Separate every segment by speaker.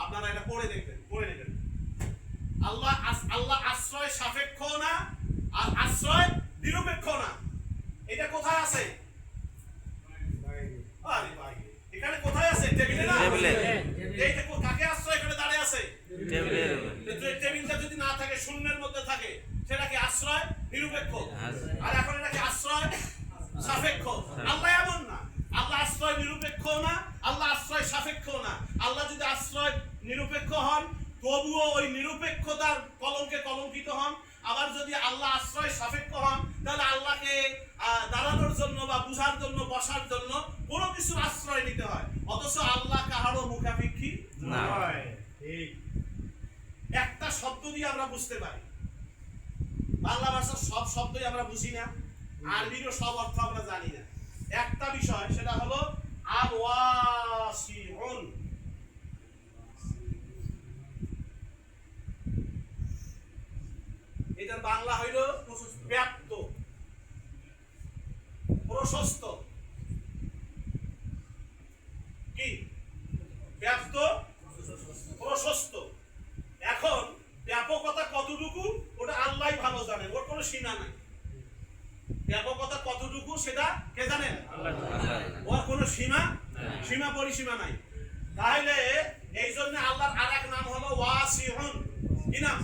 Speaker 1: আপনারা এটা পড়ে দেখবেন, পড়ে নেবেন। আল্লাহ আশ্রয় সাপেক্ষ না আর আশ্রয় নিরপেক্ষ না। এটা কোথায় আছে? আরে ভাই, এখানে কোথায় আছে? টেবিলে না? টেবিলে। এই দেখো কাকে আশ্রয় করে দাঁড়িয়ে আছে? টেবিলের উপরে। টেবিলটা যদি না থাকে, শূন্যের মধ্যে থাকে, সেটা কি আশ্রয় নিরপেক্ষ? আর এখন এটা কি আশ্রয় সাপেক্ষ? আল্লাহ এমন না। আল্লাহ আশ্রয় নিরপেক্ষ না, আল্লাহ আশ্রয় সাপেক্ষ না। আল্লাহ যদি আশ্রয় নিরপেক্ষ হন, তবুও ওই নিরপেক্ষতার কলঙ্কে কলঙ্কিত হন। আবার যদি আল্লাহ আশ্রয় সাপেক্ষ হন, তাহলে আল্লাহকে দাঁড়ানোর জন্য বা বুঝার জন্য, বসার জন্য কোনো কিছুর আশ্রয় নিতে হয়। অথচ আল্লাহ কাহারও মুখাপেক্ষী নয়। একটা শব্দ দিয়ে আমরা বুঝতে পারি। বাংলা ভাষার সব শব্দই আমরা বুঝি না, আরবিরও সব অর্থ আমরা জানি না। একটা বিষয়, সেটা হলো আল ওয়াসিউন। এটার বাংলা হইল ব্যাপ্ত, প্রশস্ত। কি ব্যাপ্ত, প্রশস্ত। এখন ব্যাপকতা কতটুকু ওটা আল্লাহই ভালো জানেন, ওর কোনো সীমা নাই। ব্যাপকতা কতটুকু সেটা কে জানেন? ওর কোনো সীমা পরিসীমা নাই। তাহলে এই জন্য আল্লাহর আরেক নাম হলো ওয়াসিউন। কি নাম?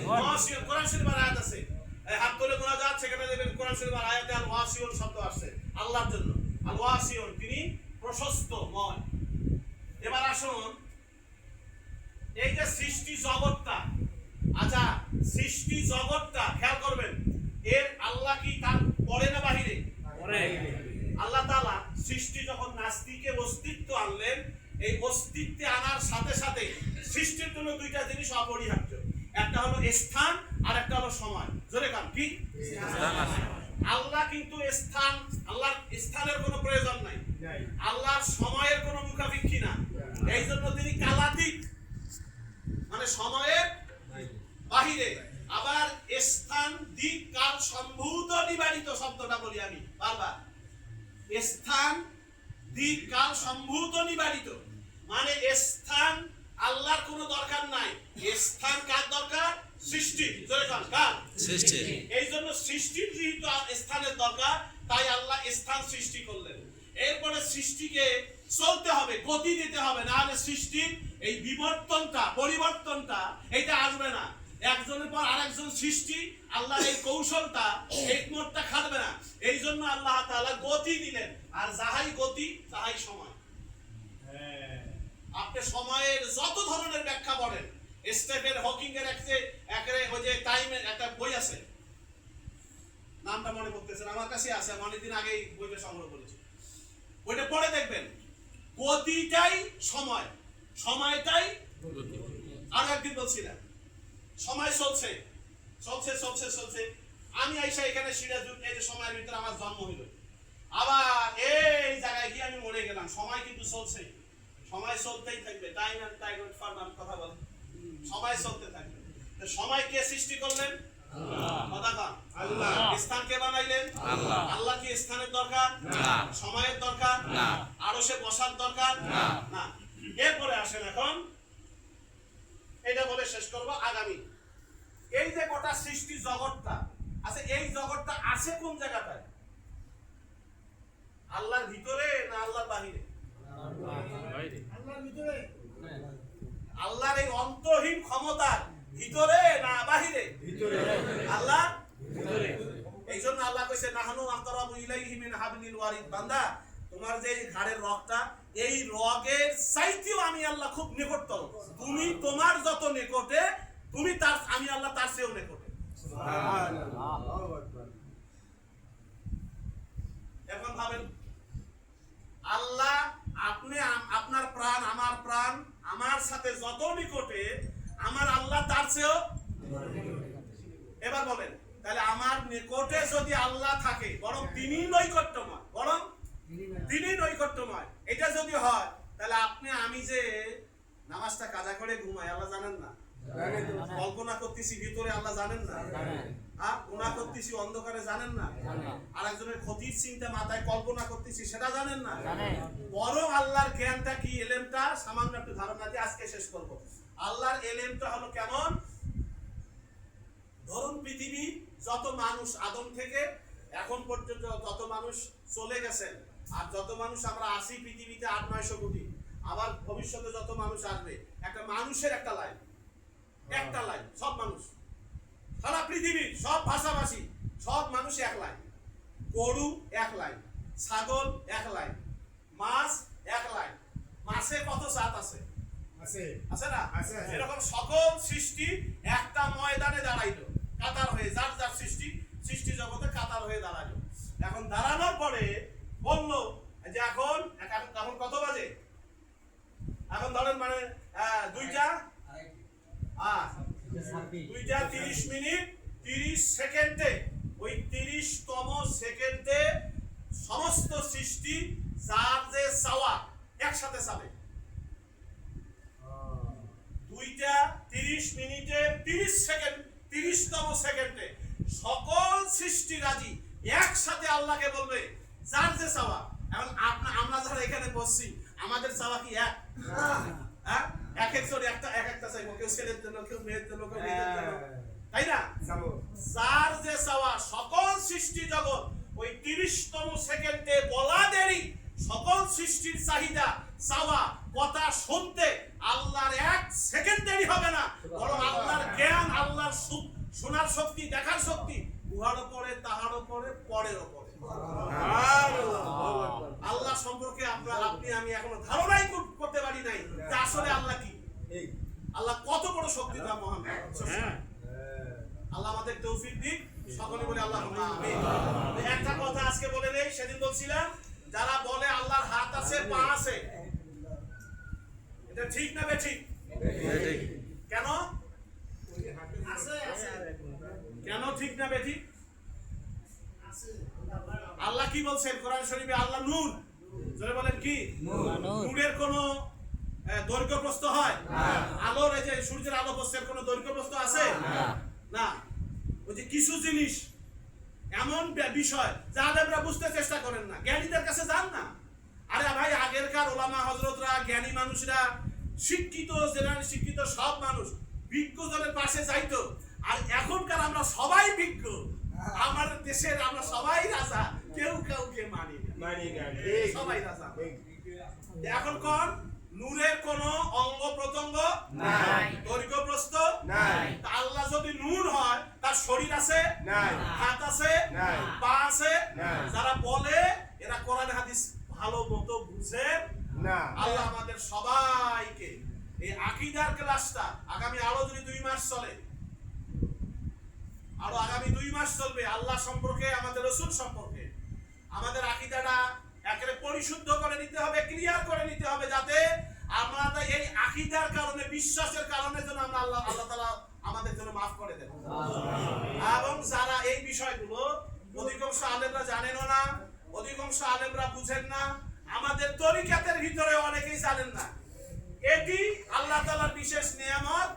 Speaker 1: ওয়াসিউন। কোরআন শরীফের আয়াত আছে, হাত তুলে গোনা যাচ্ছে, সেখানে দেখবেন কোরআন শরীফের আয়াতে আল ওয়াসিউন শব্দ আসছে আল্লাহর জন্য। আল ওয়াসিউন, তিনি প্রশস্তময়। এবার আসুন, এই যে সৃষ্টি জগৎটা, আচ্ছা সৃষ্টি জগৎটা খেয়াল করবেন, এর আল্লাহ কি তার পড়ে না বাহিরে? আল্লাহ তাআলা সৃষ্টি যখন নাস্তিকে অস্তিত্ব আনলেন, এই অস্তিত্বে আনার সাথে সাথে সৃষ্টির জন্য দুইটা জিনিস অপরিহার্য। একটা হলো স্থান আর একটা হলো সময়। জোরে কান, কি? আল্লাহ কিন্তু স্থান, আল্লাহর স্থানের কোনো প্রয়োজন নাই, আল্লাহর সময়ের কোনো মুখাপেক্ষী না। এই জন্য তিনি কালাতীত, মানে সময়ের বাহিরে। আবার স্থান দিক কাল সম্ভূত নিবারিত শব্দটা বলি আমি বারবার। স্থান দিক কাল সম্ভূত নিবারিত মানে স্থান আল্লাহর কোনো দরকার নাই, স্থান কার দরকার? সৃষ্টি। কার? সৃষ্টি। এই জন্য সৃষ্টির যেহেতু স্থানের দরকার, তাই আল্লাহ স্থান সৃষ্টি করলেন। এরপরে সৃষ্টিকে চলতে হবে, গতি দিতে হবে, না হলে সৃষ্টির এই বিবর্তনটা, পরিবর্তনটা এটা আসবে না। একজনের পর আরেকজন সৃষ্টি, আল্লাহর এই কৌশলটা, হিকমতটা খাটবে না। এই জন্য আল্লাহ তাআলা গতি দিলেন, আর যাহাই গতি তাহাই সময়। আপনি সময়ের যত ধরনের ব্যাখ্যা পড়েন, স্টিফেন হকিং এর ওই যে টাইমের একটা বই আছে, নামটা মনে করতেছেন, আমার কাছে আছে, অনেকদিন আগেই বইটা সংগ্রহ করেছি। বইটা পড়ে দেখবেন, গতিটাই সময়, সময়টাই গতি। আর একদিন বলছিলাম, সময় চলছে চলছে চলছে চলছে, আমি আইসা এখানে সিরাজুল, এই যে সময়ের ভিতরে আমার জন্ম হইল, আবার এই জায়গায় গিয়ে আমি মরে গেলাম। সময় কিন্তু চলছে, সময় চলতেই থাকবে। টাইম এন্ড টাইম ফর নাম কথা বলে, সময় চলতে থাকবে। সময় কে সৃষ্টি করলেন? আল্লাহ। স্থান কে বানাইলেন? আল্লাহ। আল্লাহ কি স্থানের দরকার? না। সময়ের দরকার? না। আরশে বসার দরকার? না। এরপরে আসেন, এখন এটা বলে শেষ করব আগামী। এই যে গোটা সৃষ্টি জগৎটা আছে, এই জগৎটা আছে কোন জায়গাটায়? আল্লাহর ভিতরে না আল্লাহর বাহিরে? আল্লাহর ভিতরে। আল্লাহর এই অন্তহীন ক্ষমতার ভিতরে না বাহিরে? ভিতরে। আল্লাহ ভিতরে। এইজন্য আল্লাহ কইছে নাহনু আকরাবু ইলাইহি মিন হাবলিল ওয়ারিদ। বান্দা, তোমার যে ঘাড়ের রগটা, এই রগের চাইতেও আমি আল্লাহ খুব নিকটতর। তুমি তোমার যত নিকটে, তুমি তার, আমি আল্লাহ তার চেয়েও নিকটে। সুবহানাল্লাহ। আল্লাহু আকবার। এখন ভাবেন, আল্লাহ আপনি, আপনার প্রাণ, আমার প্রাণ, আমার সাথে যত নিকটে, আমার আল্লাহ তার চেয়েও। এবার বলেন, তাহলে আমার নিকটে যদি আল্লাহ থাকে, বরং তিনি নৈকট্যময়, বরং তিনি নৈকট্যময়, এটা যদি হয়, তাহলে আপনি আমি যে নামাজটা কাজা করে ঘুমাই, আল্লাহ জানেন না? কল্পনা করতেছি ভিতরে, আল্লাহ জানেন না? গুনাহ করতেছি অন্ধকারে জানেন না, আরেকজনের ক্ষতির চিন্তা মাথায় কল্পনা করতেছি সেটা জানেন না। বরং আল্লাহর জ্ঞানটা কি, এলেমটা সামান্য একটু ধারণা দিয়ে আজকে শেষ করব। আল্লাহর এলেমটা হলো কেমন, ধরুন পৃথিবী যত মানুষ আদম থেকে এখন পর্যন্ত যত মানুষ চলে গেছেন, আর যত মানুষ আমরা আসি পৃথিবীতে 800-900 কোটি, আবার ভবিষ্যতে যত মানুষ আসবে, একটা মানুষের একটা লাইন, একটা লাইন, সব মানুষ সারা পৃথিবীর সব ভাষাভাষী সব মানুষ এক লাইন, গরু এক লাইন, ছাগল এক লাইন, মাছ এক লাইন। মাছে কত জাত আছে? আছে না? এরকম সকল সৃষ্টি একটা ময়দানে দাঁড়াইলো, কাতার হয়ে, যার যার সৃষ্টি জগতে কাতার হয়ে দাঁড়ালো। এখন দাঁড়ানোর পরে বললো যে এখন কত বাজে, এখন ধরেন মানে 2টা 30 মিনিট 30 সেকেন্ডে, ওই 30তম সেকেন্ডে সমস্ত সৃষ্টি যার যে চাওয়া একসাথে চাবে। 2টা 30 মিনিটে 30 সেকেন্ড, 30তম সেকেন্ডে সকল সৃষ্টি রাজি একসাথে আল্লাহকে বলবে যার যে চাওয়া। এখন আমরা যারা এখানে বসছি আমাদের চাওয়া কি এক? এক একজন একটা চাইবো, কেউ ছেলের জন্য, কেউ মেয়ের জন্য, কেউ মেয়েদের জন্য, তাই না? যার যে চাওয়া সকল সৃষ্টি জগৎ ওই 30তম সেকেন্ডে বলা দেরি সকল সৃষ্টির চাহিদা চাওয়া কথা শুনতে আল্লাহর 1 সেকেন্ড দেরি হবে না। বরং আল্লাহর জ্ঞান, আল্লাহর শোনার শক্তি, দেখার শক্তি উহার উপরে, তাহার উপরে, পরের উপরে। আল্লাহ সম্পর্কে আপনি আমি এখনো ধারণাই করতে পারি নাই যে আসলে আল্লাহ কি, আল্লাহ কত বড় শক্তিধর মহান। আল্লাহ আমাদের তৌফিক দিক, সকলে বলে আল্লাহ আমিন। একটা কথা আজকে বলে নেই, সেদিন বলছিলাম যারা বলে আল্লাহর হাত আছে, পা আছে, এটা ঠিক না বেঠিক? কেন কেন ঠিক না বেঠিক? আল্লাহ কি বলছেন কোরআন শরীফে? আল্লাহ নূর, জোরে বলেন কি? নূরের কোন দৈর্ঘ্য প্রস্থ হয়? আলোর, এই যে সূর্যের আলো প্রস্থের কোন দৈর্ঘ্য প্রস্থ আছে না? ওই যে কিছু জিনিস এমন বিষয় যা আমরা বুঝতে চেষ্টা করেন না, জ্ঞানীদের কাছে যান না। আরে ভাই, আগেরকার ওলামা হযরতরা, জ্ঞানী মানুষরা, শিক্ষিত, জেনারেল শিক্ষিত সব মানুষ বিজ্ঞজনের পাশে যাইতো। আর এখনকার আমরা সবাই বিজ্ঞ, আমাদের দেশের আমরা সবাই রাজা, কেউ কাউকে মানি না, সবাই রাজা। এখন কোন নূরের কোন অঙ্গ প্রত্যঙ্গ নাই, দৈর্ঘ্য প্রস্থ নাই। আল্লাহ যদি নূর হয়, তার শরীর আছে নাই, হাত আছে নাই, পা আছে নাই। যারা বলে এরা কোরআন হাদিস ভালো মতো বুঝে না। আল্লাহ আমাদের সবাইকে এই আকীদার ক্লাসটা আগামী আরো যদি 2 মাস চলে, আরো আগামী 2 মাস চলবে, আল্লাহ সম্পর্কে, আমাদের রাসূল সম্পর্কে আমাদের আকীদাটা একেবারে পরিশুদ্ধ করে নিতে হবে, ক্লিয়ার করে নিতে হবে, যাতে আমরা এই আকীদার কারণে, বিশ্বাসের কারণে যেন আমরা আল্লাহ তাআলা আমাদের জন্য মাফ করে দেন। এবং যারা এই বিষয়গুলো অধিকাংশ আলেমরা জানেনও না, অধিকাংশ আলেমরা বুঝেন না, আমাদের তরিকাতের ভিতরে অনেকেই জানেন না। এটি আল্লাহ তাআলার বিশেষ নিয়ামত।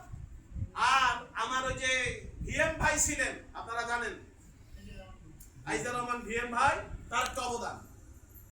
Speaker 1: আর আমার ওই যে ভিএম ভাই ছিলেন, আপনারা জানেন, আইজার রহমান ভিএম ভাই, তার অবদান